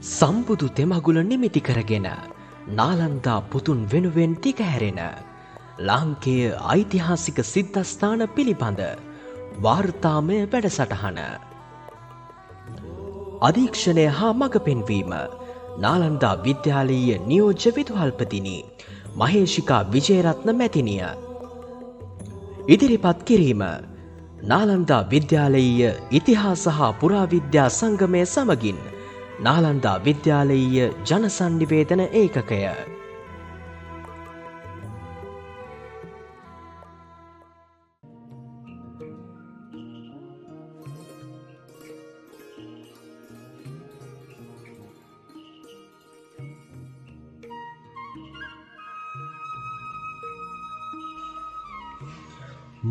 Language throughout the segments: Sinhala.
සම්බුදු තෙමගුල නිමිති කරගෙන නාලන්දා පුතුන් වෙනුවෙන් දිගහැරෙන ලාංකේය ඓතිහාසික සිද්ධස්ථාන පිළිබඳ වාර්තාමය වැඩසටහන. අධීක්ෂණය හා මඟ පෙන්වීම නාලන්දා විද්‍යාලීය නියෝජ්‍ය විදුහල්පතිනි මහේෂිකා විජේරත්න මැතිනිය. ඉදිරිපත් කිරීම නාලන්දා විද්‍යාලීය ඉතිහාස හා පුරාවිද්‍යා සංගමය සමගින් නාලන්දා විද්‍යාලීය ජනසන්නිවේදන ඒකකය.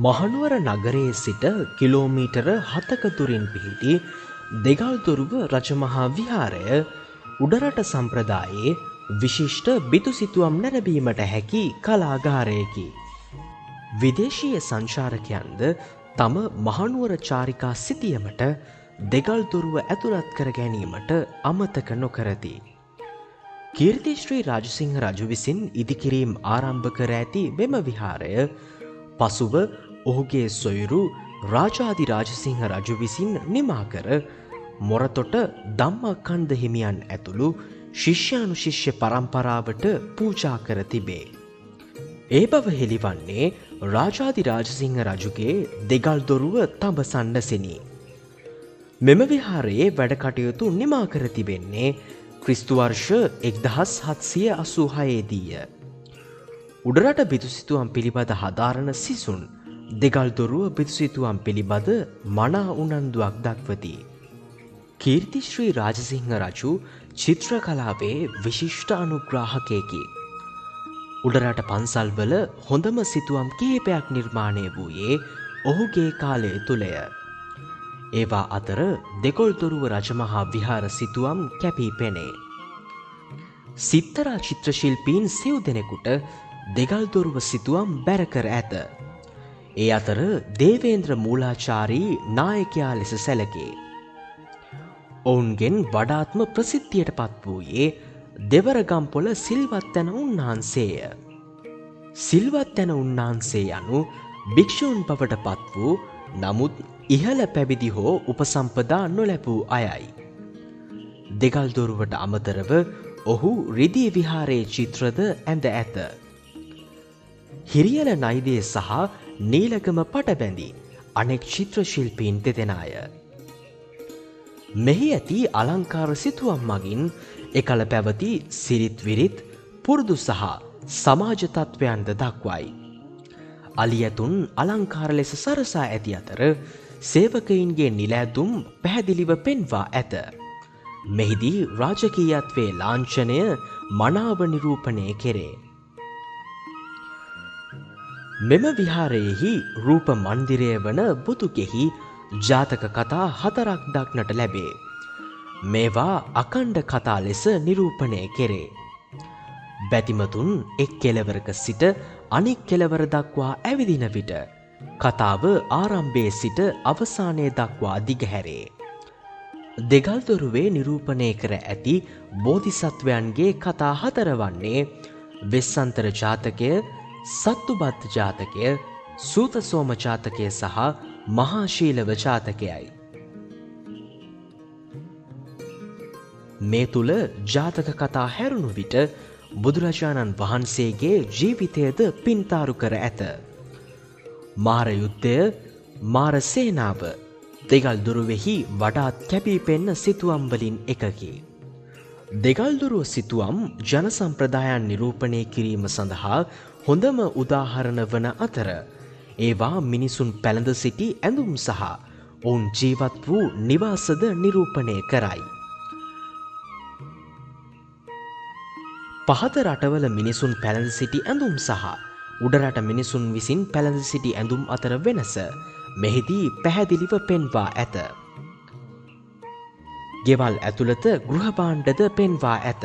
මහනුවර නගරයේ සිට කිලෝමීටර 7ක දුරින් පිහිටි දෙගල්දොරුව රජමහා විහාරය උඩරට සම්ප්‍රදායේ විශිෂ්ට බිතුසිතුවම් නැරඹීමට හැකි කලාගාරයකි. විදේශීය සංචාරකයන්ද තම මහනුවර චාරිකා සිතියමට දෙගල්දොරුව ඇතුළත් කර ගැනීමට අමතක නොකරති. කීර්තිශ්‍රී රාජසිංහ රජු විසින් ඉදිකිරීම් ආරම්භ කර ඇති මෙම විහාරය පසුව ඔහුගේ සොයුරු රාජාදි රාජසිංහ රජු විසින් නිමා කර මොරතොට ධම්මකන්ද හිමියන් ඇතුළු ශිෂ්‍යානුශිෂ්‍ය පරම්පරාවට පූජා කර තිබේ. ඒ බව හෙළිවන්නේ රාජාදි රාජසිංහ රජුගේ දෙගල්දොරුව තඹසන්නසෙනි. මෙම විහාරයේ වැඩ කටයුතු නිමා කර තිබෙන්නේ ක්‍රිස්තු වර්ෂ 1786 දීය. උඩරට බිතුසිතුවම් පිළිබඳ හදාරන සිසුන් දෙගල්දොරුව බිතුසිතුවම් පිළිබඳ මනා උනන්දුවක් දක්වති. කීර්තිශ්‍රී රාජසිංහ රජු චිත්‍ර කලාවේ විශිෂ්ට අනුග්‍රාහකයෙකි. උඩරට පන්සල්වල හොඳම සිතුවම් කිහිපයක් නිර්මාණය වූයේ ඔහුගේ කාලය තුලය. ඒවා අතර දෙගල්දොරුව රජමහා විහාර සිතුවම් කැපී පෙනේ. සිත්තරා චිත්‍රශිල්පීන් සිව් දෙනෙකුට දෙගල්දොරුව සිතුවම් බැර කර ඇත. ඒ අතර දේවේන්ද්‍ර මූලාචාරී නායකයා ලෙස සැලකේ. ඔවුන්ගෙන් වඩාත්ම ප්‍රසිද්ධියට පත් වූයේ දෙවරගම්පොළ සිල්වත්තැන උන්නාන්සේය. සිල්වත්තැන උන්නාන්සේ යනු භික්ෂූන් බවට පත් වූ නමුත් ඉහළ පැවිදි හෝ උපසම්පදා නොලැබූ අයයි. දෙගල්දොරුවට අමතරව ඔහු රිදී විහාරයේ චිත්‍රද ඇඳ ඇත. හිරියල නයිදේ සහ නීලගම පටබැඳි අනෙක් චිත්‍ර ශිල්පීන් දෙදෙනාය. මෙහි ඇති අලංකාර සිතුවම් මගින් එකල පැවති සිරිත් විරිත් පුරුදු සහ සමාජ තත්වයන්ද දක්වයි. අලියතුන් අලංකාර ලෙස සරසා ඇති අතර සේවකයින්ගේ නිලැඳුම් පැහැදිලිව පෙන්වා ඇත. මෙහිදී රාජකීයත්වයේ ලාංඡනය මනාව නිරූපණය කෙරේ. මෙම විහාරයෙහි රූප මන්දිරය වන බුදුගෙහි ජාතක කතා 4ක් දක්නට ලැබේ. මේවා අඛණ්ඩ කතා ලෙස නිරූපණය කෙරේ. බැතිමතුන් එක් කෙළවරක සිට අනෙක් කෙළවර දක්වා ඇවිදින විට කතාව ආරම්භයේ සිට අවසානය දක්වා දිගහැරේ. දෙගල්දොරුවේ නිරූපණය කර ඇති බෝධිසත්වයන්ගේ කතා 4 වන්නේ වෙස්සන්තර ජාතකය, සත්තුබත් ජාතකය, සූතසෝම ජාතකය සහ මහා ශීලව ජාතකයයි. මේ තුල ජාතක කතා හැරුණු විට බුදුරජාණන් වහන්සේගේ ජීවිතයද පින්තාරු කර ඇත. මාර යුද්ධය, මාර සේනාව දෙගල්දොරුවෙහි වඩාත් කැපී පෙන්න සිතුවම් වලින් එකකි. දෙගල්දොරුව සිතුවම් ජන සම්ප්‍රදායන් නිරූපණය කිරීම සඳහා හොඳම උදාහරණ වන අතර ඒවා මිනිසුන් පැළඳ සිටි ඇඳුම් සහ ඔවුන් ජීවත් වූ නිවාසද නිරූපණය කරයි. පහත රටවල මිනිසුන් පැළඳ සිටි ඇඳුම් සහ උඩරට මිනිසුන් විසින් පැළඳ සිටි ඇඳුම් අතර වෙනස මෙහිදී පැහැදිලිව පෙන්වා ඇත. ගෙවල් ඇතුළත ගෘහභාණ්ඩද පෙන්වා ඇත.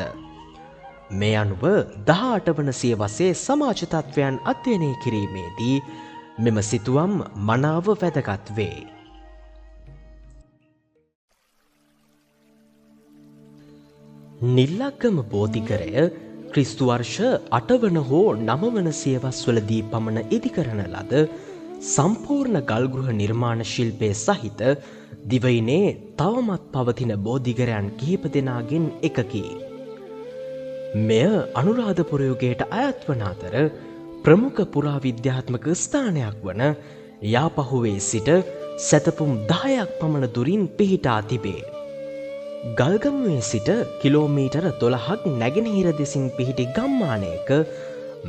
මේ අනුව 18 වන සියවසේ සමාජ තත්ත්වයන් අධ්‍යයනය කිරීමේදී මෙම සිතුවම් මනාව වැදගත් වේ. නිල්ලක්ගම බෝධිකරය ක්‍රිස්තු වර්ෂ 8 වන හෝ 9 වන සියවස්වලදී පමණ ඉදිකරන ලද සම්පූර්ණ ගල්ගෘහ නිර්මාණ ශිල්පයේ සහිත දිවයිනේ තවමත් පවතින බෝධිකරයන් කිහිප දෙනාගෙන් එකකි. මෙය අනුරාධපුර යුගයට අයත් වන අතර ප්‍රමුඛ පුරාවිද්‍යාත්මක ස්ථානයක් වන යාපහුවේ සිට සැතපුම් 10ක් පමණ දුරින් පිහිටා තිබේ. ගල්ගමුවේ සිට කිලෝමීටර 12ක් නැගෙනහිර දෙසින් පිහිටි ගම්මානයක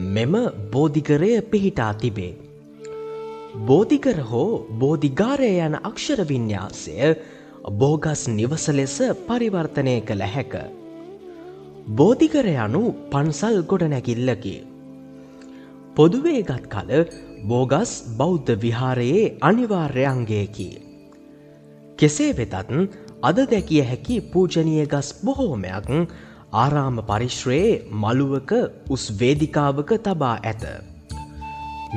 මෙම බෝධිකරය පිහිටා තිබේ. බෝධිකර හෝ බෝධිගාරය යන අක්ෂර වින්‍යාසය බෝගස් නිවස ලෙස පරිවර්තනය කළ හැක. බෝධිකර යනු පන්සල් ගොඩනැගිල්ලකි. පොදුවේ ගත් කල බෝගස් බෞද්ධ විහාරයේ අනිවාර්ය අංගයකි. කෙසේ වෙතත් අද දැකිය හැකි පූජනීය ගස් බොහෝමයක් ආරාම පරිශ්‍රයේ මළුවක උස් වේදිකාවක තබා ඇත.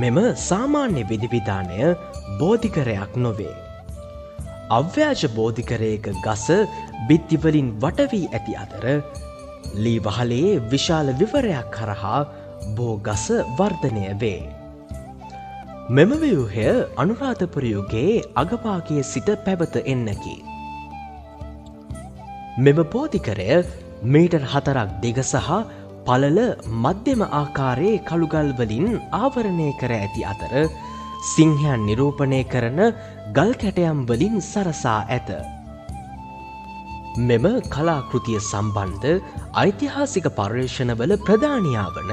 මෙම සාමාන්‍ය විධිවිධානය බෝධිකරයක් නොවේ. අව්‍යාජ බෝධිකරයක ගස බිත්තිවලින් වටවී ඇති අතර ලී වහලේ විශාල විවරයක් කරහා බෝ ගස වර්ධනය වේ. මෙම ව්‍යුහය අනුරාධපුර යුගයේ අගභාගයේ සිට පැවත එන්නකි. මෙම බෝධිකරය මීටර් 4ක් දිග සහ පළල මධ්‍යම ආකාරයේ කළුගල් වලින් ආවරණය කර ඇති අතර සිංහයන් නිරූපණය කරන ගල් කැටයම් වලින් සරසා ඇත. මෙම කලාකෘතිය සම්බන්ධ ඓතිහාසික පර්යේෂණවල ප්‍රධානියා වන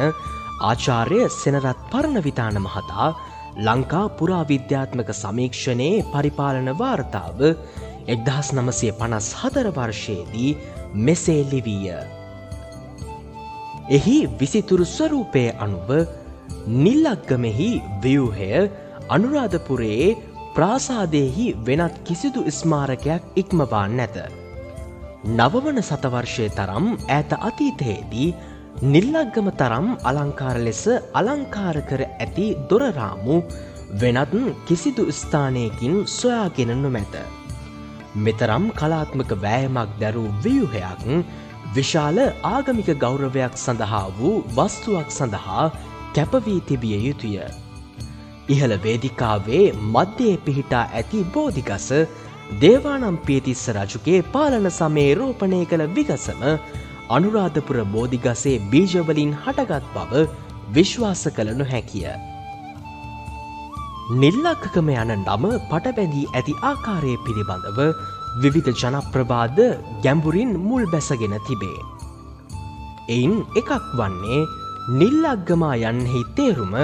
ආචාර්ය සෙනරත් පරණවිතාන මහතා ලංකා පුරාවිද්‍යාත්මක සමීක්ෂණයේ පරිපාලන වාර්තාව 1954 වර්ෂයේදී මෙසේ ලිවීය. එහි විසිතුරු ස්වරූපයේ අනුව නිල්ලක්ගමෙහි ව්‍යුහය අනුරාධපුරයේ ප්‍රාසාදයෙහි වෙනත් කිසිදු ස්මාරකයක් ඉක්මවා නැත. නවවන සතවර්ෂය තරම් ඈත අතීතයේදී නිල්ලක්ගම තරම් අලංකාර ලෙස අලංකාර කර ඇති දොරරාමු වෙනත් කිසිදු ස්ථානයකින් සොයාගෙන නොමැත. මෙතරම් කලාත්මක වෑයමක් දැරූ ව්‍යුහයක් විශාල ආගමික ගෞරවයක් සඳහා වූ වස්තුවක් සඳහා කැපවී තිබිය යුතුය. ඉහළ වේදිකාවේ මධ්‍යයේ පිහිටා ඇති බෝධිගස දේවානම්පියතිස්ස රජුගේ පාලන සමයේ රෝපණය කළ විගසම අනුරාධපුර බෝධිගසේ බීජවලින් හටගත් බව විශ්වාස කළ නොහැකිය. නිල්ලක්ගම යන නම පටබැඳී ඇති ආකාරය පිළිබඳව විවිධ ජනප්‍රවාද ගැඹුරින් මුල් බැසගෙන තිබේ. එයින් එකක් වන්නේ නිල්ලක්ගමා යන්නෙහි තේරුම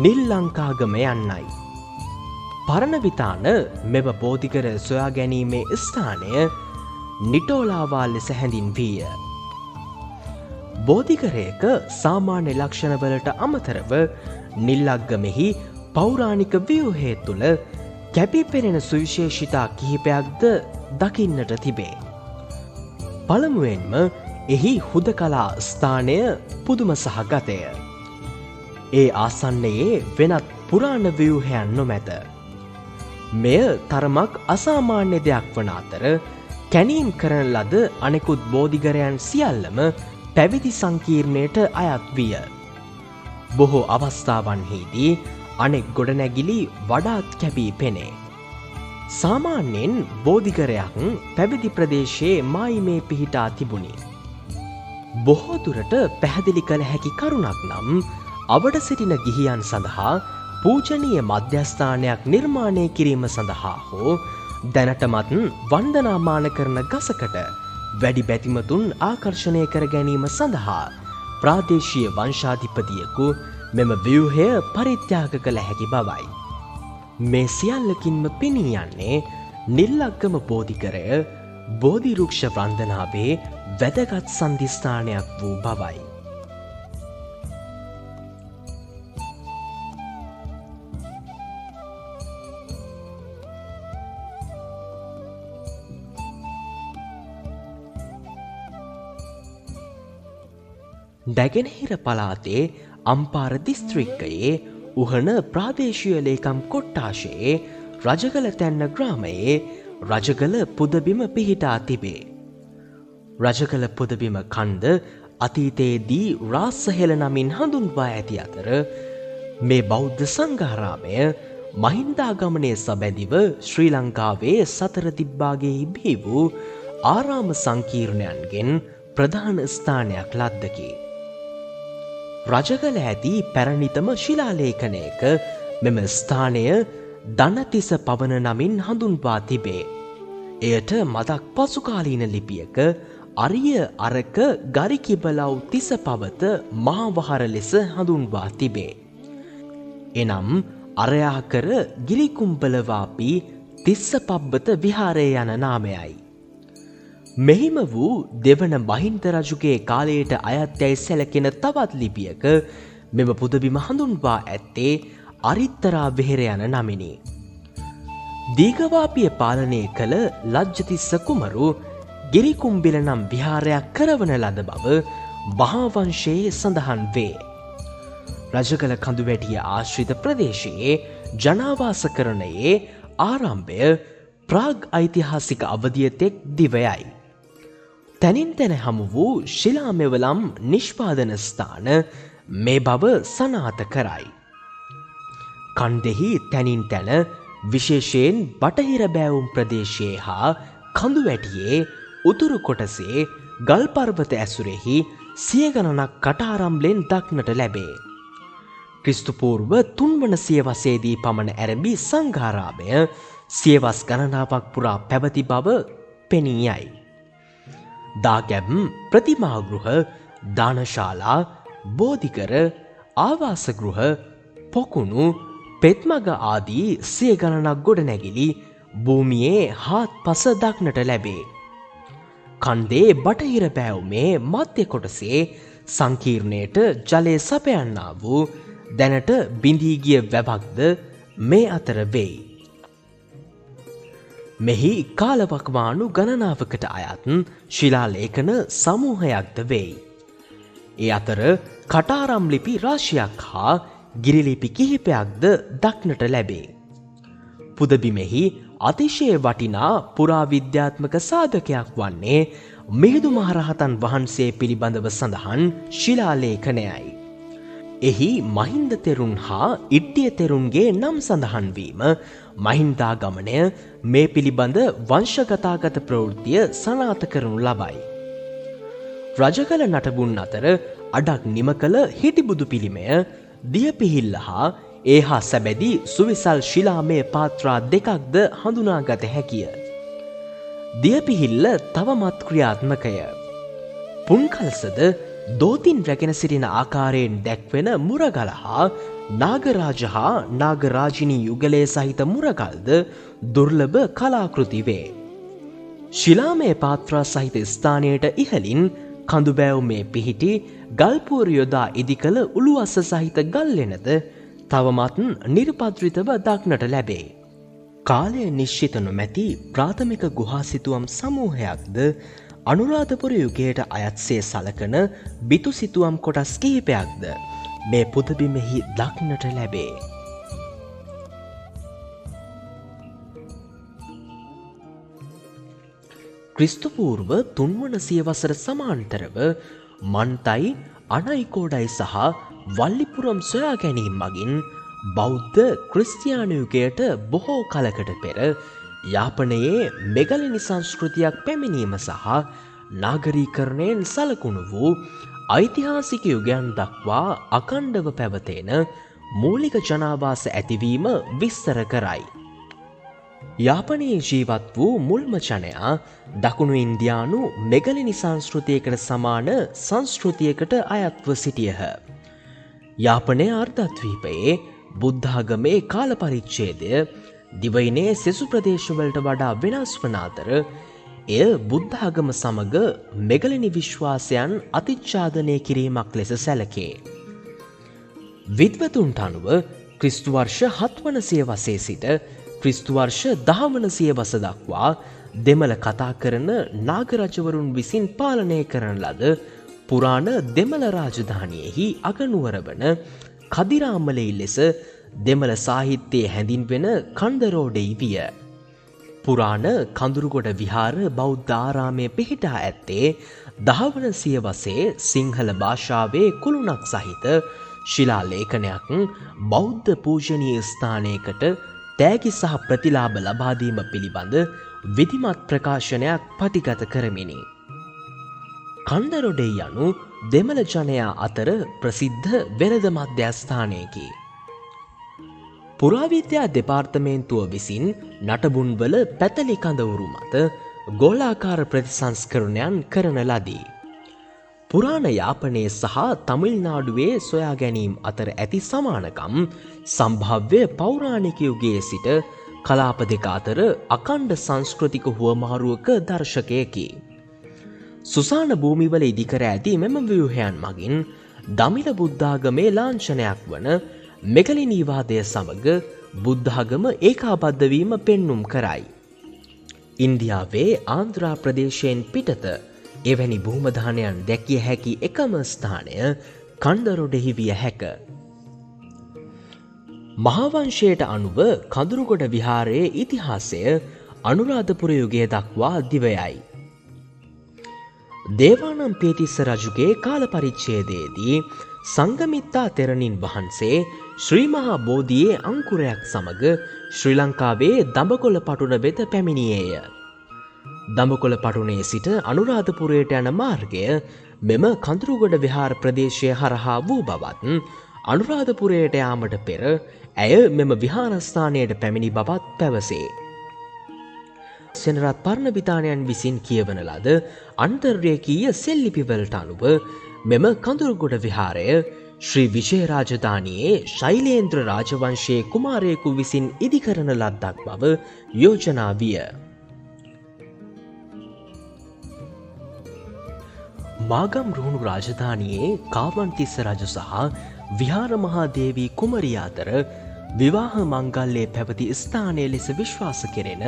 නිල්ලංකාගම යන්නයි. පරණවිතාන මෙම බෝධිකර සොයා ගැනීමේ ස්ථානය නිටෝලාවා ලෙස හැඳින්වීය. බෝධිකරයක සාමාන්‍ය ලක්ෂණවලට අමතරව නිල්ලක්ගමෙහි පෞරාණික ව්‍යුහය තුළ කැපී පෙනෙන සුවිශේෂිතා කිහිපයක්ද දකින්නට තිබේ. පළමුවෙන්ම එහි හුදකලා ස්ථානය පුදුම සහගතය. ඒ ආසන්නයේ වෙනත් පුරාණ ව්‍යුහයන් නොමැත. මෙය තරමක් අසාමාන්‍ය දෙයක් වන අතර කැනීම් කරන ලද අනෙකුත් බෝධිගරයන් සියල්ලම පැවිදි සංකීර්ණයට අයත් විය. බොහෝ අවස්ථාවන්හිදී අනෙක් ගොඩනැගිලි වඩාත් කැපී පෙනේ. සාමාන්‍යයෙන් බෝධිකරයක් පැවිදි ප්‍රදේශයේ මායිමේ පිහිටා තිබුණි. බොහෝ දුරට පැහැදිලි කළ හැකි කරුණක් නම් අවඩ සිටින ගිහියන් සඳහා පූජනීය මධ්‍යස්ථානයක් නිර්මාණය කිරීම සඳහා හෝ දැනටමත් වන්දනාමාන කරන ගසකට වැඩි බැතිමතුන් ආකර්ෂණය කර ගැනීම සඳහා ප්‍රාදේශීය වංශාධිපතියෙකු මෙම ව්‍යුහය පරිත්‍යාග කළ හැකි බවයි. මේ සියල්ලකින්ම පෙනී යන්නේ නිල්ලක්ගම බෝධිකරය බෝධිරුක්ෂ වන්දනාවේ වැදගත් සන්ධිස්ථානයක් වූ බවයි. නැගෙනහිර පළාතේ අම්පාර දිස්ත්‍රික්කයේ උහන ප්‍රාදේශීය ලේකම් කොට්ටාශයේ රජගල තැන්න ග්‍රාමයේ රජගල පුදබිම පිහිටා තිබේ. රජකළ පුදබිම කන්ද අතීතයේදී රාසහෙල නමින් හඳුන්වා ඇති අතර මේ බෞද්ධ සංඝාරාමය මහින්දාගමනයේ සබැඳිව ශ්‍රී ලංකාවේ සතර දිබ්බාගෙහි බිහි වූ ආරාම සංකීර්ණයන්ගෙන් ප්‍රධාන ස්ථානයක් ලද්දකි. රජකළ ඇති පැරණිතම ශිලාලේඛනයක මෙම ස්ථානය දනතිස පවන නමින් හඳුන්වා තිබේ. එයට මදක් පසුකාලීන ලිපියක අරිය අරක ගරිකිබලව් තිස පවත මහාවහර ලෙස හඳුන්වා තිබේ. එනම් අරයාකර ගිලිකුම්බලවාපී තිස්ස පබ්බත විහාරය යන නාමයයි. මෙහිම වූ දෙවන මහින්ද රජුගේ කාලයට අයත්යයි සැලකෙන තවත් ලිපියක මෙම පුදබිම හඳුන්වා ඇත්තේ අරිත්තරා වෙහෙර යන නමිනි. දීඝවාපිය පාලනය කළ ලජ්ජතිස්ස කුමරු ගිරිකුම්බිල නම් විහාරයක් කරවන ලද බව මහාවංශයේ සඳහන් වේ. රජකළ කඳුවැටිය ආශ්‍රිත ප්‍රදේශයේ ජනාවාසකරණයේ ආරම්භය ප්‍රාග් ඓතිහාසික අවධිය තෙක් දිවයයි. තැනින් තැන හමු වූ ශිලාමෙවලම් නිෂ්පාදන ස්ථාන මේ බව සනාථ කරයි. කන්දෙහි තැනින් තැන විශේෂයෙන් බටහිර බෑවුම් ප්‍රදේශයේ හා කඳුවැටියේ උතුරු කොටසේ ගල් පර්වත ඇසුරෙහි සිය ගණනක් කටාරම්ලෙන් දක්නට ලැබේ. ක්‍රිස්තුපූර්ව 3 වන සියවසේදී පමණ ඇරඹි සංඝාරාමය සියවස් ගණනාවක් පුරා පැවති බව පෙනී යයි. දාගැබ් ප්‍රතිමාගෘහ දානශාලා බෝධිකර ආවාසගෘහ පොකුණු පෙත්මග ආදී සිය ගණනක් ගොඩනැගිලි භූමියේ හාත්පස දක්නට ලැබේ. කන්දේ බටහිර බෑවුමේ මධ්‍ය කොටසේ සංකීර්ණයට ජලය සපයන්නා වූ දැනට බිඳී ගිය වැවක්ද මේ අතර වෙයි. මෙහි කාලවකවානු ගණනාවකට අයත් ශිලාලේඛන සමූහයක්ද වෙයි. ඒ අතර කටාරම් ලිපි රාශියක් හා ගිරිලිපි කිහිපයක්ද දක්නට ලැබේ. පුදබිමෙහි අතිශය වටිනා පුරාවිද්‍යාත්මක සාධකයක් වන්නේ මිහිඳු මහරහතන් වහන්සේ පිළිබඳව සඳහන් ශිලාලේඛනයයි. එහි මහින්ද තෙරුන් හා ඉට්ටිය තෙරුන්ගේ නම් සඳහන් වීම මහින්දාගමනය මේ පිළිබඳ වංශගතාගත ප්‍රවෘත්තිය සනාථ කරනු ලබයි. රජකළ නටබුන් අතර අඩක් නිම කළ හිටිබුදු පිළිමය දියපිහිල්ල හා ඒ හා සැබැදි සුවිසල් ශිලාමය පාත්‍රා දෙකක්ද හඳුනාගත හැකිය. දියපිහිල්ල තවමත් ක්‍රියාත්මකය. පුන්කල්සද දෝතින් රැගෙන සිටින ආකාරයෙන් දැක්වෙන මුරගල හා නාගරාජ හා නාගරාජිනී යුගලය සහිත මුරගල්ද දුර්ලභ කලාකෘති වේ. ශිලාමය පාත්‍රා සහිත ස්ථානයට ඉහලින් කඳුබෑවුමේ පිහිටි ගල්පුවර යොදා ඉදිකළ උළුවස්ස සහිත ගල්ලෙනද තවමත් නිර්පද්‍රිතව දක්නට ලැබේ. කාලය නිශ්චිත නොමැති ප්‍රාථමික ගුහා සිතුවම් සමූහයක්ද අනුරාධපුර යුගයට අයත්සේ සලකන බිතු සිතුවම් කොටස් කිහිපයක්ද මේ පුදබිමෙහි දක්නට ලැබේ. ක්‍රිස්තුපූර්ව 3 වන සියවසර සමාන්තරව මන්තයි අනයිකෝඩයි සහ වල්ලිපුරම් සොයා ගැනීම මගින් බෞද්ධ ක්‍රිස්තියානි යුගයට බොහෝ කලකට පෙර යාපනයේ මෙගලිනි සංස්කෘතියක් පැමිණීම සහ නාගරීකරණයෙන් සලකුණු වූ ඓතිහාසික යුගයන් දක්වා අඛණ්ඩව පැවතෙන මූලික ජනාවාස ඇතිවීම විස්තර කරයි. යාපනයේ ජීවත් වූ මුල්ම ජනයා දකුණු ඉන්දියානු මෙගලිනි සංස්කෘතියකට සමාන සංස්කෘතියකට අයත්ව සිටියහ. යාපනය අර්ධද්වීපයේ බුද්ධාගමේ කාල පරිච්ඡේදය දිවයිනේ සෙසු ප්‍රදේශවලට වඩා වෙනස් වන අතර එය බුද්ධාගම සමග මෙගලිනි විශ්වාසයන් අතිච්ඡාදනය කිරීමක් ලෙස සැලකේ. විද්වතුන්ට අනුව ක්‍රිස්තු වර්ෂ 7 වන සියවසේ සිට ක්‍රිස්තු වර්ෂ 10 වන සියවස දක්වා දෙමළ කතා කරන නාගරජවරුන් විසින් පාලනය කරන ලද පුරාණ දෙමළ රාජධානියෙහි අගනුවර වන කදිරාමලෙහි ලෙස දෙමළ සාහිත්‍යයේ හැඳින්වෙන කන්දරෝඩෙහි විය. පුරාණ කඳුරුගොඩ විහාර බෞද්ධ ආරාමයේ පිහිටා ඇත්තේ දහවන සියවසේ සිංහල භාෂාවේ කුළුණක් සහිත ශිලා ලේඛනයක් බෞද්ධ පූජනීය ස්ථානයකට තෑගි සහ ප්‍රතිලාභ ලබා දීම පිළිබඳ විධිමත් ප්‍රකාශනයක් පටිගත කරමිනි. කණ්ඩරොඩේ යනු දෙමළ ජනයා අතර ප්‍රසිද්ධ වෙළඳ මධ්‍යස්ථානයකි. පුරාවිද්‍යා දෙපාර්තමේන්තුව විසින් නටබුන්වල පැතලි කඳවුරු මත ගෝලාකාර ප්‍රතිසංස්කරණයන් කරන ලදී. පුරාණ යාපනයේ සහ තමිල්නාඩුවේ සොයා ගැනීම අතර ඇති සමානකම් සම්භාව්‍ය පෞරාණික යුගයේ සිට කලාප දෙක අතර අඛණ්ඩ සංස්කෘතික හුවමාරුවක දර්ශකයකි. සුසාන භූමිවල ඉදිකර ඇති මෙම ව්‍යුහයන් මගින් දමිළ බුද්ධාගමේ ලාංඡනයක් වන මෙගලිනීවාදය සමග බුද්ධාගම ඒකාබද්ධ වීම පෙන්눔 කරයි. ඉන්දියාවේ ආන්ධ්‍රා ප්‍රදේශයෙන් පිටත එවැනි භූමදානයන් දැකිය හැකි එකම ස්ථානය කණ්ඩරොඩෙහි විය හැක. මහාවංශයට අනුව කඳුරුගොඩ විහාරයේ ඉතිහාසය අනුරාධපුර යුගය දක්වා දිවයයි. දේවානම් පේතිස්ස රජුගේ කාල පරිච්ඡේදයේදී සංගමිත්තා තෙරණින් වහන්සේ ශ්‍රී මහා බෝධියේ අංකුරයක් සමග ශ්‍රී ලංකාවේ දඹකොළ පටුන වෙත පැමිණියේය. දඹකොළ පටුනේ සිට අනුරාධපුරයට යන මාර්ගය මෙම කඳුරුගොඩ විහාර ප්‍රදේශය හරහා වූ බවත් අනුරාධපුරයට යාමට පෙර ඇය මෙම විහාරස්ථානයට පැමිණි බවත් පැවසේ. සෙනරත් පර්ණවිතානයන් විසින් කියවන ලද අන්තර්යකීය සෙල්ලිපිවලට අනුව මෙම කඳුරුගොඩ විහාරය ශ්‍රී විජය රාජධානියේ ශෛලේන්ද්‍ර රාජවංශයේ කුමාරයෙකු විසින් ඉදිකරන ලද්දක් බව යෝජනා විය. මාගම්රුහුණු රාජධානියේ කාවන්තිස්ස රජු සහ විහාර මහාදේවී කුමරිය අතර විවාහ මංගල්‍යයේ පැවති ස්ථානය ලෙස විශ්වාස කෙරෙන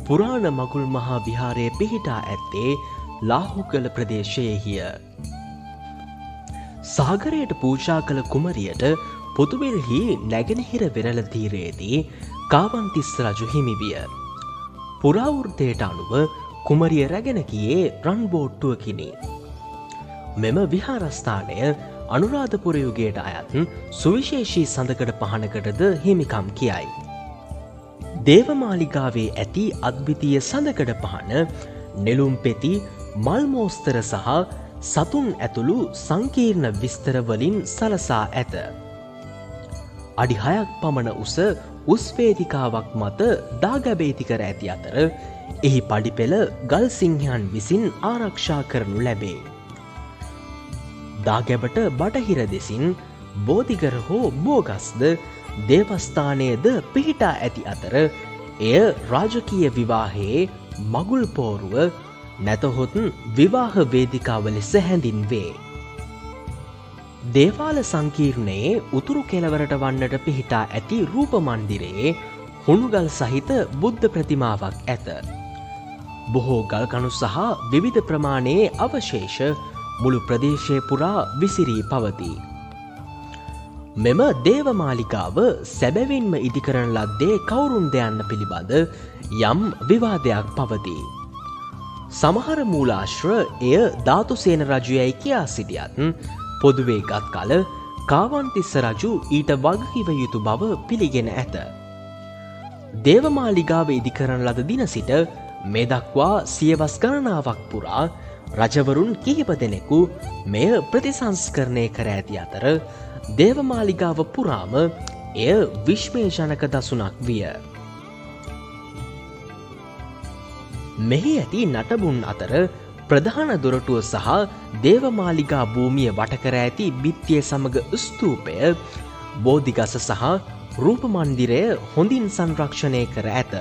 පුරාණ මගුල් මහා විහාරයේ පිහිටා ඇත්තේ ලාහුගල ප්‍රදේශයේහිය. සාගරයට පූජා කළ කුමරියට පොතුවෙල්හි නැගෙනහිර වෙරළ තීරයේදී කාවන්තිස්ස රජු හිමි විය. පුරාවෘත්තයට අනුව කුමරිය රැගෙන ගියේ රන් බෝට්ටුවකිනි. මෙම විහාරස්ථානය අනුරාධපුර යුගයට අයත් සුවිශේෂී සඳකඩ පහණකටද හිමිකම් කියයි. දේවමාලිගාවේ ඇති අද්විතීය සඳකඩ පහණ නෙළුම් පෙති මල්මෝස්තර සහ සතුන් ඇතුළු සංකීර්ණ විස්තර වලින් සලසා ඇත. අඩි 6ක් පමණ උස් වේදිකාවක් මත දාගැබේති කර ඇති අතර එහි පඩිපෙළ ගල් සිංහයන් විසින් ආරක්ෂා කරනු ලැබේ. දාගැබට බටහිර දෙසින් බෝධිගර හෝ බෝගස්ද දේවස්ථානයේද පිහිටා ඇති අතර එය රාජකීය විවාහයේ මගුල් පෝරුව නැතහොත් විවාහ වේදිකාව ලෙස හැඳින්වේ. දේවාල සංකීර්ණයේ උතුරු කෙළවරට වන්නට පිහිටා ඇති රූප මන්දිරයේ හුණුගල් සහිත බුද්ධ ප්‍රතිමාවක් ඇත. බොහෝ ගල්කණු සහ විවිධ ප්‍රමාණයේ අවශේෂ මුළු ප්‍රදේශය පුරා විසිරී පවතී. මෙම දේවමාලිකාව සැබවින්ම ඉදිකරන ලද්දේ කවුරුන්ද යන්න පිළිබඳ යම් විවාදයක් පවතී. සමහර මූලාශ්‍ර එය ධාතුසේන රජු යැයි කියා සිටියත් පොදුවේ ගත් කල කාවන්තිස්ස රජු ඊට වගකිව යුතු බව පිළිගෙන ඇත. දේවමාලිගාව ඉදිකරන ලද දින සිට මේ දක්වා සියවස් ගණනාවක් පුරා රජවරුන් කිහිප දෙනෙකු මෙය ප්‍රතිසංස්කරණය කර ඇති අතර දේවමාලිගාව පුරාම එය විශ්මයජනක දසුනක් විය. මෙහි ඇති නටබුන් අතර ප්‍රධාන දොරටුව සහ දේවමාලිගා භූමිය වටකර ඇති බිත්තිය සමග ස්තූපය බෝධිගස සහ රූප මන්දිරය හොඳින් සංරක්ෂණය කර ඇත.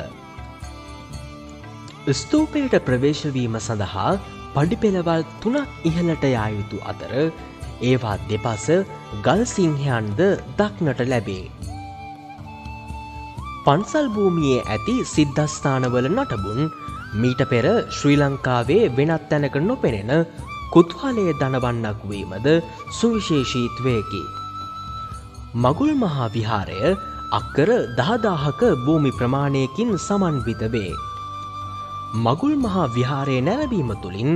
ස්තූපයට ප්‍රවේශවීම සඳහා පඩිපෙළවල් 3ක් ඉහළට යා යුතු අතර ඒවා දෙපස ගල් සිංහයන්ද දක්නට ලැබේ. පන්සල් භූමියේ ඇති සිද්ධස්ථානවල නටබුන් මීට පෙර ශ්‍රී ලංකාවේ වෙනත් තැනක නොපෙනෙන කුතුහලයේ දනවන්නක් වීමද සුවිශේෂීත්වයකි. මගුල් මහා විහාරය අක්කර 10000ක භූමි ප්‍රමාණයකින් සමන්විත වේ. මගුල් මහා විහාරයේ නැරඹීම තුළින්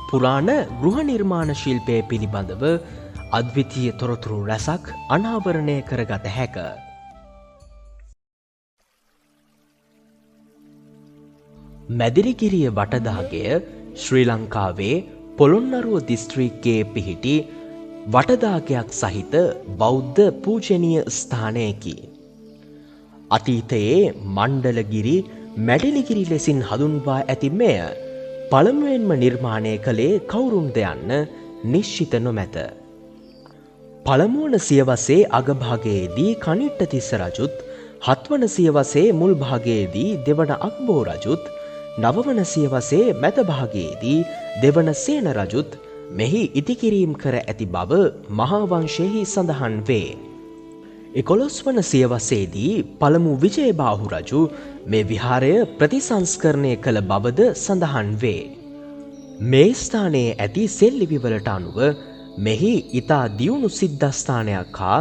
පුරාණ ගෘහ නිර්මාණ ශිල්පය පිළිබඳව අද්විතීය තොරතුරු රැසක් අනාවරණය කරගත හැක. මැදිරිගිරිය වටදාගය ශ්‍රී ලංකාවේ පොළොන්නරුව දිස්ත්‍රික්කයේ පිහිටි වටදාගයක් සහිත බෞද්ධ පූජනීය ස්ථානයකි. අතීතයේ මණ්ඩලගිරි මැඩිලිගිරි ලෙසින් හඳුන්වා ඇති මෙය පළමුවෙන්ම නිර්මාණය කළේ කවුරුන්ද යන්න නිශ්චිත නොමැත. පළමුවන සියවසේ අගභාගයේදී කනිට්ඨතිස්ස රජුත්, හත්වන සියවසේ මුල් භාගයේදී දෙවන අක්බෝ රජුත්, නවවන සියවසේ මැද භාගයේදී දෙවන සේන රජුත් මෙහි ඉදිකිරීම් කර ඇති බව මහා වංශයෙහි සඳහන් වේ. 11 වන සියවසේදී පළමු විජයබාහු රජු මේ විහාරය ප්‍රතිසංස්කරණය කළ බවද සඳහන් වේ. මේ ස්ථානයේ ඇති සෙල්ලිපිවලට අනුව මෙහි ඊතා දියුණු සිද්ධාස්ථානයක් හා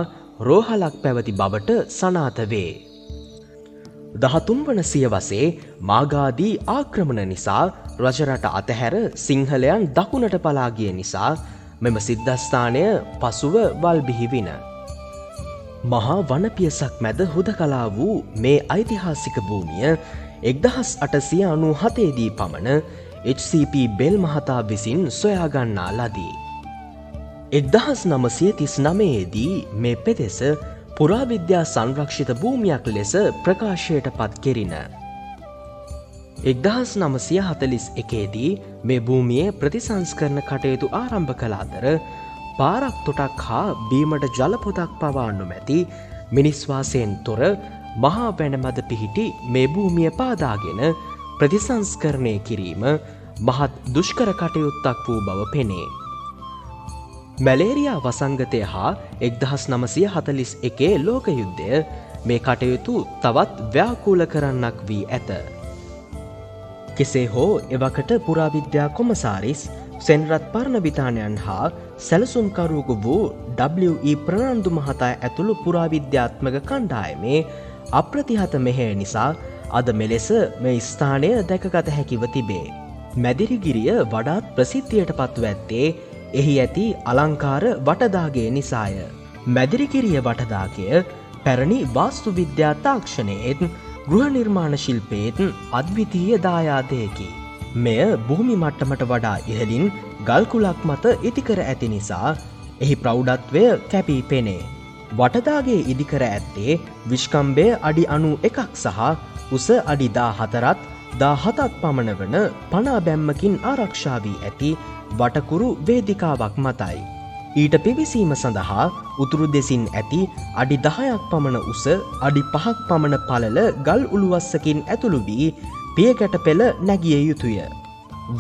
රෝහලක් පැවති බවට සනාථ වේ. 13 වන සියවසේ මාගාදී ආක්‍රමණ නිසා රජරට අතහැර සිංහලයන් දකුණට පලා ගිය නිසා මෙම සිද්ධාස්ථානය පසුව වල්බිහි වින. මහා වනපියසක් මැද හුදකලා වූ මේ ඓතිහාසික භූමිය 1897 දී පමණ HCP බෙල් මහතා විසින් සොයා ගන්නා ලදී. 1939 දී මේ පෙදෙස පුරාවිද්‍යා සංරක්ෂිත භූමියක් ලෙස ප්‍රකාශයට පත් කෙරින. 1941 දී මේ භූමියේ ප්‍රතිසංස්කරණ කටයුතු ආරම්භ කළ අතර පාරක් තොටක් හා බීමට ජල පොදක් පවා නොමැති මිනිස් වාසයෙන් තොර මහා වැනමද පිහිටි මේ භූමිය පාදාගෙන ප්‍රතිසංස්කරණය කිරීම මහත් දුෂ්කර කටයුත්තක් වූ බව පෙනේ. මැලේරියා වසංගතය හා 1941 ලෝක යුද්ධය මේ කටයුතු තවත් ව්‍යාකූල කරන්නක් වී ඇත. කෙසේ හෝ එවකට පුරාවිද්‍යා කොමසාරිස් සෙනරත් පරණවිතානයන් හා සැලසුම්කරුවෙකු වූ W.E. ප්‍රනන්දු මහතා ඇතුළු පුරාවිද්‍යාත්මක කණ්ඩායමේ අප්‍රතිහත මෙහෙය නිසා අද මෙලෙස මේ ස්ථානය දැකගත හැකිව තිබේ. මැදිරිගිරිය වඩාත් ප්‍රසිද්ධියට පත්ව ඇත්තේ එහි ඇති අලංකාර වටදාගය නිසාය. මැදිරිගිරිය වටදාගය පැරණි වාස්තු විද්‍යා තාක්ෂණයේත් ගෘහ නිර්මාණ ශිල්පයේත් අද්විතීය දායාදයකි. මෙය භූමි මට්ටමට වඩා ඉහළින් ගල්කුලක් මත ඉදිකර ඇති නිසා එහි ප්‍රෞಢත්වය කැපී පෙනේ. වටදාගේ ඉදිකර ඇත්තේ විශ්කම්භය අඩි 91ක් සහ උස අඩි 14ත් 17ත් පමණ වන පනා බැම්මකින් ආරක්ෂා වී ඇති වටකුරු වේදිකාවක් මතයි. ඊට පිවිසීම සඳහා උතුරු දෙසින් ඇති අඩි 10ක් පමණ උස අඩි 5ක් පමණ පළල ගල් උළුවස්සකින් ඇතුළු වී පියගැට පෙළ නැගිය යුතුය.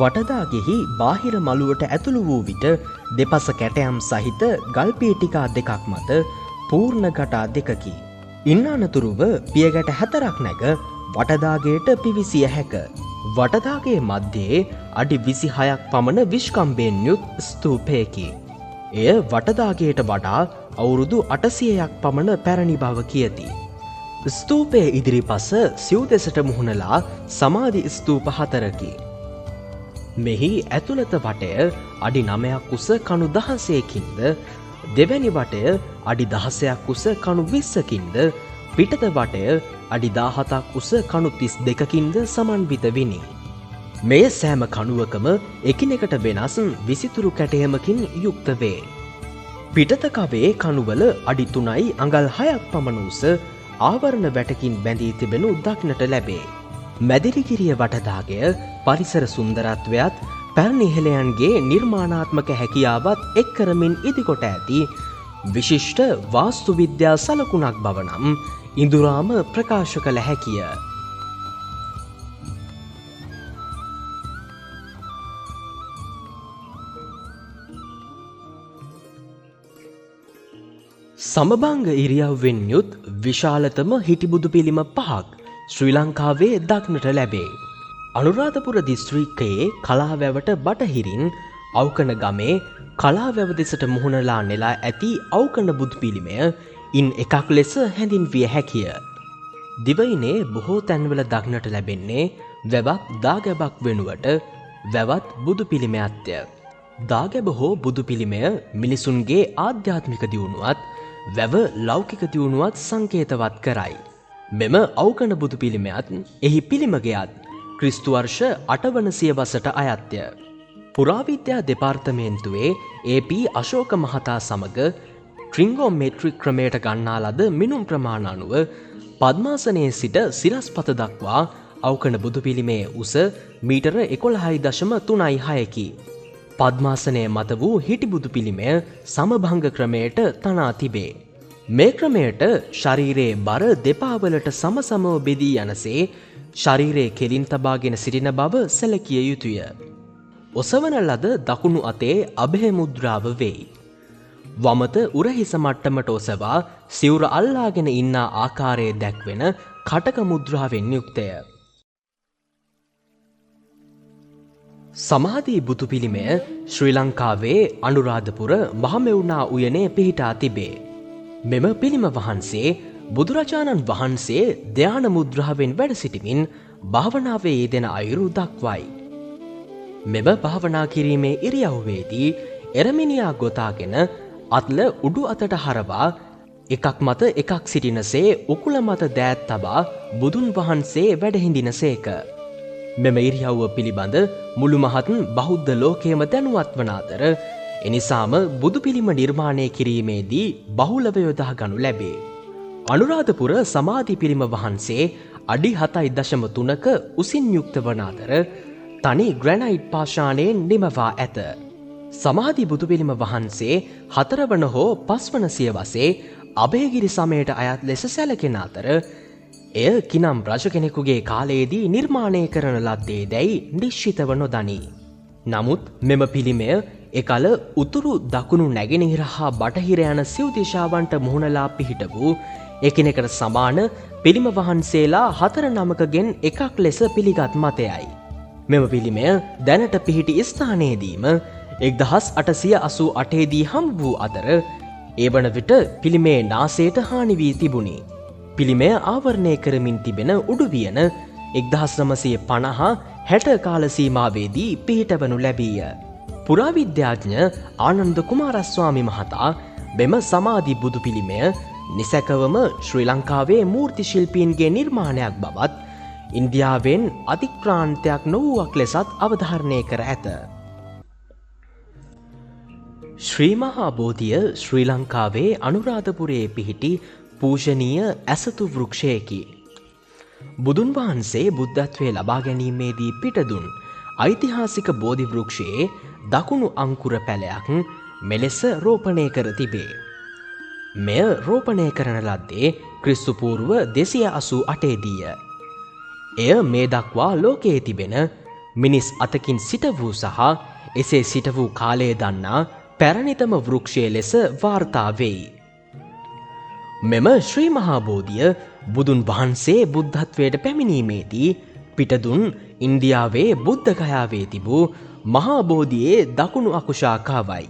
වටදාගෙහි බාහිර මළුවට ඇතුළු වූ විට දෙපස කැටයම් සහිත ගල් පීටිකා දෙකක් මත පූර්ණ ගටා දෙකකි. ඉන් අනතුරුව පියගැට 4ක් නැග වටදාගයට පිවිසිය හැක. වටදාගේ මැද්දේ අඩි 26ක් පමණ විශ්කම්භයෙන් යුත් ස්තූපයකි. එය වටදාගයට වඩා අවුරුදු 800ක් පමණ පැරණි බව කියති. ස්තූපය ඉදිරිපස සිව් දෙසට මුහුණලා සමාධි ස්තූප 4කි. මෙහි ඇතුළත වටය අඩි 9ක් උස කණු 16කින්ද, දෙවැනි වටය අඩි 16ක් උස කණු 20කින්ද, පිටත වටය අඩි 17ක් උස කණු 32කින්ද සමන්විත විනි. මෙය සෑම කණුවකම එකිනෙකට වෙනස් විසිතුරු කැටයමකින් යුක්ත වේ. පිටත කවේ කණුවල අඩි 3යි අඟල් 6ක් පමණ උස ආවරණ වැටකින් බැඳී තිබෙනු දක්නට ලැබේ. මැදිරිගිරිය වටදාගය පරිසර සුන්දරත්වයත් පැරණි හෙළයන්ගේ නිර්මාණාත්මක හැකියාවත් එක් කරමින් ඉදිකොට ඇති විශිෂ්ට වාස්තු විද්‍යා සලකුණක් බව නම් ඉඳුරාම ප්‍රකාශ කළ හැකිය. සමබංග ඉරියව්වෙන් යුත් විශාලතම හිටිබුදු පිළිම 5ක් ශ්‍රී ලංකාවේ දක්නට ලැබේ. අනුරාධපුර දිස්ත්‍රික්කයේ කලාවැවට බටහිරින් අවකන ගමේ කලාවැව දෙසට මුහුණලා නෙලා ඇති අවකන බුදු පිළිමය ඉන් එකක් ලෙස හැඳින්විය හැකිය. දිවයිනේ බොහෝ තැන්වල දක්නට ලැබෙන්නේ වැවක් දාගැබක් වෙනුවට වැවත් බුදු පිළිමයත්ය. දාගැබ හෝ බුදු පිළිමය මිනිසුන්ගේ ආධ්‍යාත්මික දියුණුවත් වැව ලෞකික දියුණුවත් සංකේතවත් කරයි. මෙම අවකන බුදු පිළිමයත් එහි පිළිමගයත් ක්‍රිස්තු වර්ෂ 8 වන සියවසට අයත්ය. පුරාවිද්‍යා දෙපාර්තමේන්තුවේ AP අශෝක මහතා සමග ට්‍රිංගෝමෙට්‍රික් ක්‍රමයට ගන්නා ලද මිනුම් ප්‍රමාණ අනුව පද්මාසනයේ සිට සිරස්පත දක්වා අවකන බුදු පිළිමේ උස මීටර 11.36කි. පද්මාසනය මත වූ හිටි බුදු පිළිමය සමභංග ක්‍රමයට තනා තිබේ. මේ ක්‍රමයට ශරීරයේ බර දෙපා වලට සමසමව බෙදී යනසේ ශරීරයේ කෙලින් තබාගෙන සිටින බව සැලකිය යුතුය. ඔසවන ලද දකුණු අතේ අභය මුද්‍රාව වෙයි. වමත උරහිස මට්ටමට ඔසවා සිවුර අල්ලාගෙන ඉන්න ආකාරයේ දැක්වෙන කටක මුද්‍රාවෙන් යුක්තය. සමාධි බුදු පිළිමය ශ්‍රී ලංකාවේ අනුරාධපුර මහමෙවුනා උයනේ පිහිටා තිබේ. මෙම පිළිම වහන්සේ බුදුරජාණන් වහන්සේ ධ්‍යාන මුද්‍රාවෙන් වැඩ සිටිමින් භාවනාවේ යෙදෙන අයුරු දක්වයි. මෙම භාවනා කිරීමේ ඉරියව්වේදී එරමිනියා ගොතාගෙන අත්ල උඩු අතට හරවා එකක් මත එකක් සිටිනසේ උකුල මත දෑත් තබා බුදුන් වහන්සේ වැඩහිඳිනසේක. මෙම ඉරියව්ව පිළිබඳ මුළු මහත් බෞද්ධ ලෝකයේම දැනුවත් වන අතර එනිසාම බුදු පිළිම නිර්මාණය කිරීමේදී බහුලව යොදා ගනු ලැබේ. අනුරාධපුර සමාධි පිළිම වහන්සේ අඩි 7.3ක උසින් යුක්ත වන අතර තනි ග්‍රැනයිට් පාෂාණයෙන් නිමවා ඇත. සමාධි බුදු පිළිම වහන්සේ 4 වන හෝ 5 වන සියවසේ අභයගිරි සමයට අයත් ලෙස සැලකෙන අතර එය කිනම් රජ කෙනෙකුගේ කාලයේදී නිර්මාණය කරන ලද්දේ දැයි නිශ්චිතව නොදනී. නමුත් මෙම පිළිමය එකල උතුරු දකුණු නැගෙනහිර හා බටහිර යන සිව් දිශාවන්ට මුහුණලා පිහිට වූ එකිනෙකට සමාන පිළිම වහන්සේලා 4 නමකගෙන් එකක් ලෙස පිළිගත් මතයයි. මෙම පිළිමය දැනට පිහිටි ස්ථානයේදීම 1888 දී හමු වූ අතර ඒ වන විට පිළිමේ නාසයට හානි වී තිබුණි. පිළිමය ආවරණය කරමින් තිබෙන උඩුවියන 1950-60 කාල සීමාවේදී පිහිටවනු ලැබීය. පුරාවිද්‍යාඥ ආනන්ද කුමාරස්වාමි මහතා මෙම සමාධි බුදු පිළිමය නිසැකවම ශ්‍රී ලංකාවේ මූර්ති ශිල්පීන්ගේ නිර්මාණයක් බවත් ඉන්දියාවෙන් අතික්‍රාන්තයක් නොවුවක් ලෙසත් අවධාරණය කර ඇත. ශ්‍රී මහා බෝධිය ශ්‍රී ලංකාවේ අනුරාධපුරයේ පිහිටි පූජනීය ඇසතු වෘක්ෂයකි. බුදුන් වහන්සේ බුද්ධත්වයේ ලබා ගැනීමේදී පිටදුන් ඓතිහාසික බෝධි වෘක්ෂයේ දකුණු අංකුර පැලයක් මෙලෙස රෝපණය කර තිබේ. මෙය රෝපණය කරන ලද්දේ ක්‍රිස්තු පූර්ව 288 දීය. එය මේ දක්වා ලෝකයේ තිබෙන මිනිස් අතකින් සිට වූ සහ එසේ සිට වූ කාලය දන්නා පැරණිතම වෘක්ෂය ලෙස වාර්තා වෙයි. මෙම ශ්‍රී මහා බෝධිය බුදුන් වහන්සේ බුද්ධත්වයට පැමිණීමේදී පිටදුන් ඉන්දියාවේ බුද්ධ ගයාවේ තිබූ මහා බෝධියේ දකුණු අකුශාකාවයි.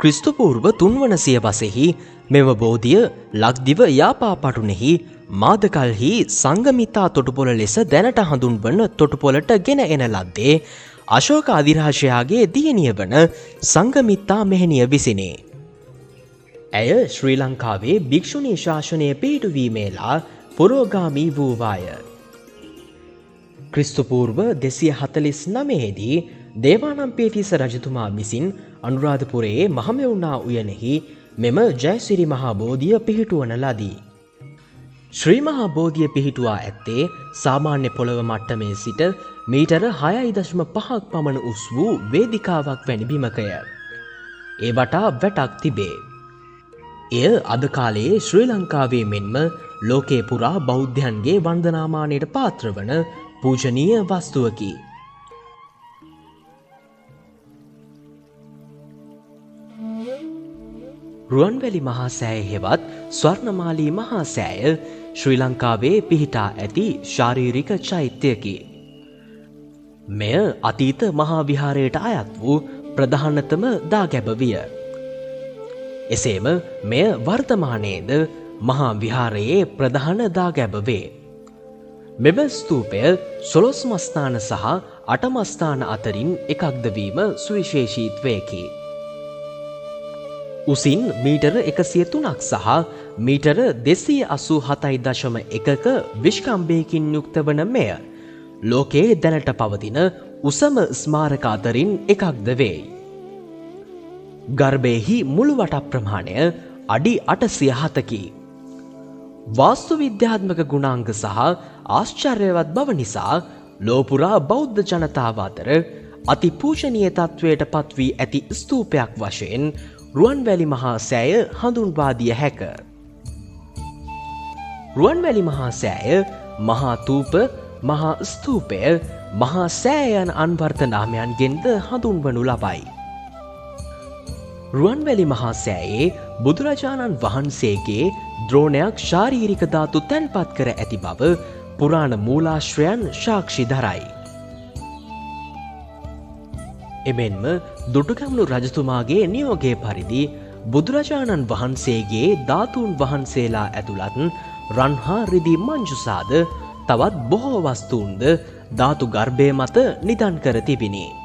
ක්‍රිස්තු පූර්ව 3 වන සියවසෙහි මෙම බෝධිය ලක්දිව යාපාපටුනෙහි මාදකල්හි සංගමිතා තොටුපොළ ලෙස දැනට හඳුන්වන තොටුපොළට ගෙන එන ලද්දේ අශෝක අධිරාජයාගේ දියණිය වන සංගමිත්තා මෙහෙණිය විසිනේ. ඇය ශ්‍රී ලංකාවේ භික්ෂුණී ශාසනය පිහිටුවීමේලා පුරෝගාමී වූවාය. ක්‍රිස්තු පූර්ව 249 දී දේවානම්පියතිස්ස රජතුමා විසින් අනුරාධපුරයේ මහමෙවුනා උයනෙහි මෙම ජයසිරි මහා බෝධිය පිහිටුවන ලදී. ශ්‍රී මහා බෝධිය පිහිටුවා ඇත්තේ සාමාන්‍ය පොළව මට්ටමේ සිට මීටර 6.5ක් පමණ උස් වූ වේදිකාවක් වැනි බිමකය. ඒ වටා වැටක් තිබේ. එය අද කාලයේ ශ්‍රී ලංකාවේ මෙන්ම ලෝකේ පුරා බෞද්ධයන්ගේ වන්දනාමානයට පාත්‍ර වන පූජනීය වස්තුවකි. රුවන්වැලි මහා සෑය හෙවත් ස්වර්ණමාලී මහා සෑය ශ්‍රී ලංකාවේ පිහිටා ඇති ශාරීරික චෛත්‍යයකි. මෙය අතීත මහා විහාරයට අයත් වූ ප්‍රධානතම දාගැබ විය. එසේම මෙය වර්තමානයේද මහා විහාරයේ ප්‍රධාන දාගැබ වේ. මෙම ස්තූපය 12 මස්ථාන සහ 8 මස්ථාන අතරින් එකක්ද වීම සුවිශේෂීත්වයකි. උසින් මීටර 103ක් සහ මීටර 287.1ක විශ්කම්භයකින් යුක්ත වන මෙය ලෝකයේ දැනට පවතින උසම ස්මාරක අතරින් එකක්ද වේ. ගර්භයෙහි මුළු වට ප්‍රමාණය අඩි 807කි. වාස්තු විද්‍යාත්මක ගුණාංග සහ ආශ්චර්යවත් බව නිසා ලෝපුරා බෞද්ධ ජනතාව අතර අති පූජනීය තත්වයට පත් වී ඇති ස්තූපයක් වශයෙන් රුවන්වැලි මහා සෑය හඳුන්වා දිය හැක. රුවන්වැලි මහා සෑය, මහා තූප, මහා ස්තූපය, මහා සෑය යන අන්වර්ථ නාමයන්ගෙන්ද හඳුන්වනු ලබයි. රුවන්වැලි මහා සෑයේ බුදුරජාණන් වහන්සේගේ ද්‍රෝණයක් ශාරීරික ධාතු තැන්පත් කර ඇති බව පුරාණ මූලාශ්‍රයන් සාක්ෂි දරයි. එමෙන්ම දුටුගැමුණු රජතුමාගේ නියෝගය පරිදි බුදුරජාණන් වහන්සේගේ ධාතුන් වහන්සේලා ඇතුළත් රන් හා රිදී මංජුසාද තවත් බොහෝ වස්තුන්ද ධාතු ගර්භය මත නිදන් කර තිබිණි.